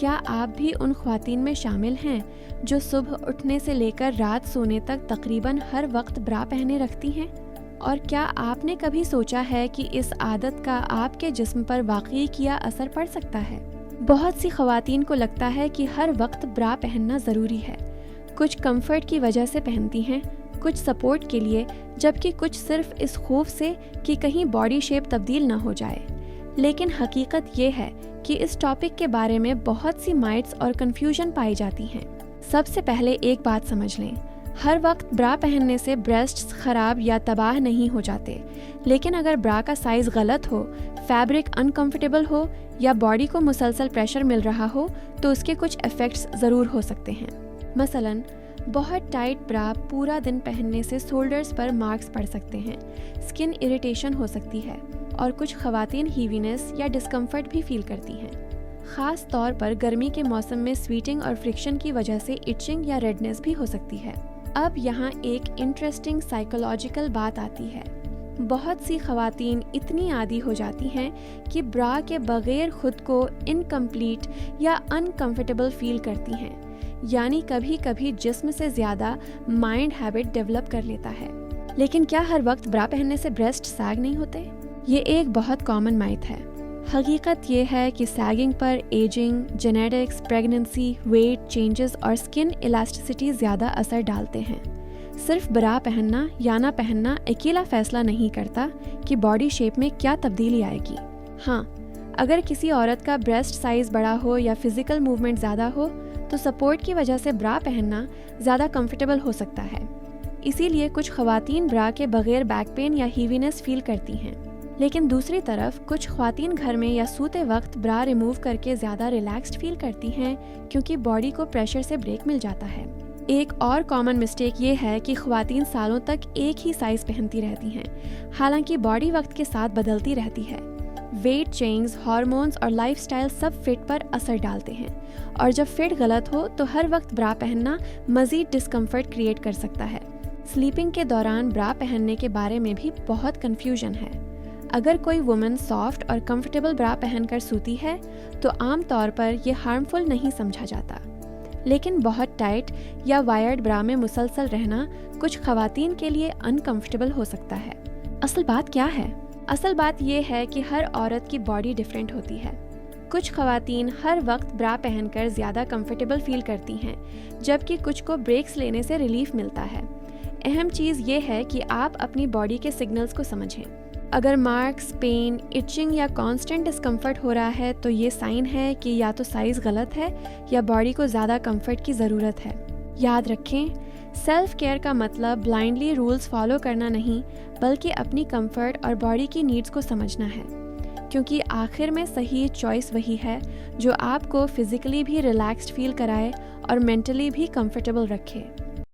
کیا آپ بھی ان خواتین میں شامل ہیں جو صبح اٹھنے سے لے کر رات سونے تک تقریباً ہر وقت برا پہنے رکھتی ہیں؟ اور کیا آپ نے کبھی سوچا ہے کہ اس عادت کا آپ کے جسم پر واقعی کیا اثر پڑ سکتا ہے؟ بہت سی خواتین کو لگتا ہے کہ ہر وقت برا پہننا ضروری ہے۔ کچھ کمفرٹ کی وجہ سے پہنتی ہیں، کچھ سپورٹ کے لیے، جبکہ کچھ صرف اس خوف سے کہ کہیں باڈی شیپ تبدیل نہ ہو جائے۔ لیکن حقیقت یہ ہے کہ اس ٹاپک کے بارے میں بہت سی مائٹس اور کنفیوژن پائی جاتی ہیں۔ سب سے پہلے ایک بات سمجھ لیں، ہر وقت برا پہننے سے بریسٹس خراب یا تباہ نہیں ہو جاتے، لیکن اگر برا کا سائز غلط ہو، فیبرک انکمفرٹیبل ہو یا باڈی کو مسلسل پریشر مل رہا ہو تو اس کے کچھ ایفیکٹس ضرور ہو سکتے ہیں۔ مثلاً بہت ٹائٹ برا پورا دن پہننے سے شولڈرز پر مارکس پڑ سکتے ہیں، اسکن اریٹیشن ہو سکتی ہے اور کچھ خواتین ہیوینس یا ڈسکمفرٹ بھی فیل کرتی ہیں۔ خاص طور پر گرمی کے موسم میں سویٹنگ اور فرکشن کی وجہ سے ایچنگ یا ریڈنس بھی ہو سکتی ہے۔ اب یہاں ایک انٹرسٹنگ سائیکولوجیکل بات آتی ہے۔ بہت سی خواتین اتنی عادی ہو جاتی ہیں کہ برا کے بغیر خود کو انکمپلیٹ یا انکمفرٹیبل فیل کرتی ہیں، یعنی کبھی کبھی جسم سے زیادہ مائنڈ ہیبٹ ڈیولپ کر لیتا ہے۔ لیکن کیا ہر وقت برا پہننے سے بریسٹ سیگ نہیں ہوتے؟ یہ ایک بہت کامن مائتھ ہے۔ حقیقت یہ ہے کہ سیگنگ پر ageing, genetics, pregnancy, weight changes اور اسکن الاسٹیسٹی زیادہ اثر ڈالتے ہیں۔ صرف برا پہننا یا نہ پہننا اکیلا فیصلہ نہیں کرتا کہ باڈی شیپ میں کیا تبدیلی آئے گی۔ ہاں، اگر کسی عورت کا بریسٹ سائز بڑا ہو یا فزیکل موومنٹ زیادہ ہو تو سپورٹ کی وجہ سے برا پہننا زیادہ کمفرٹیبل ہو سکتا ہے۔ اسی لیے کچھ خواتین برا کے بغیر بیک پین یا ہیوینس فیل کرتی ہیں، لیکن دوسری طرف کچھ خواتین گھر میں یا سوتے وقت برا ریموو کر کے زیادہ ریلیکسڈ فیل کرتی ہیں کیونکہ باڈی کو پریشر سے بریک مل جاتا ہے۔ ایک اور کامن مسٹیک یہ ہے کہ خواتین سالوں تک ایک ہی سائز پہنتی رہتی ہیں، حالانکہ باڈی وقت کے ساتھ بدلتی رہتی ہے۔ ویٹ چینجز، ہارمونز اور لائف سٹائل سب فٹ پر اثر ڈالتے ہیں، اور جب فٹ غلط ہو تو ہر وقت برا پہننا مزید ڈسکمفرٹ کریٹ کر سکتا ہے۔ سلیپنگ کے دوران برا پہننے کے بارے میں بھی بہت کنفیوژن ہے۔ اگر کوئی وومن سافٹ اور کمفرٹیبل برا پہن کر سوتی ہے تو عام طور پر یہ ہارمفل نہیں سمجھا جاتا، لیکن بہت ٹائٹ یا وائرڈ برا میں مسلسل رہنا کچھ خواتین کے لیے انکمفرٹیبل ہو سکتا ہے۔ اصل بات کیا ہے؟ اصل بات یہ ہے کہ ہر عورت کی باڈی ڈیفرنٹ ہوتی ہے۔ کچھ خواتین ہر وقت برا پہن کر زیادہ کمفرٹیبل فیل کرتی ہیں، جبکہ کچھ کو بریکس لینے سے ریلیف ملتا ہے۔ اہم چیز یہ ہے کہ آپ اپنی باڈی کے سگنلز کو سمجھیں۔ اگر مارکس، پین، ایچنگ یا کانسٹنٹ ڈسکمفرٹ ہو رہا ہے تو یہ سائن ہے کہ یا تو سائز غلط ہے یا باڈی کو زیادہ کمفرٹ کی ضرورت ہے۔ یاد رکھیں، سیلف کیئر کا مطلب بلائنڈلی رولز فالو کرنا نہیں، بلکہ اپنی کمفرٹ اور باڈی کی نیڈز کو سمجھنا ہے، کیونکہ آخر میں صحیح چوائس وہی ہے جو آپ کو فزیکلی بھی ریلیکسڈ فیل کرائے اور مینٹلی بھی کمفرٹیبل رکھے۔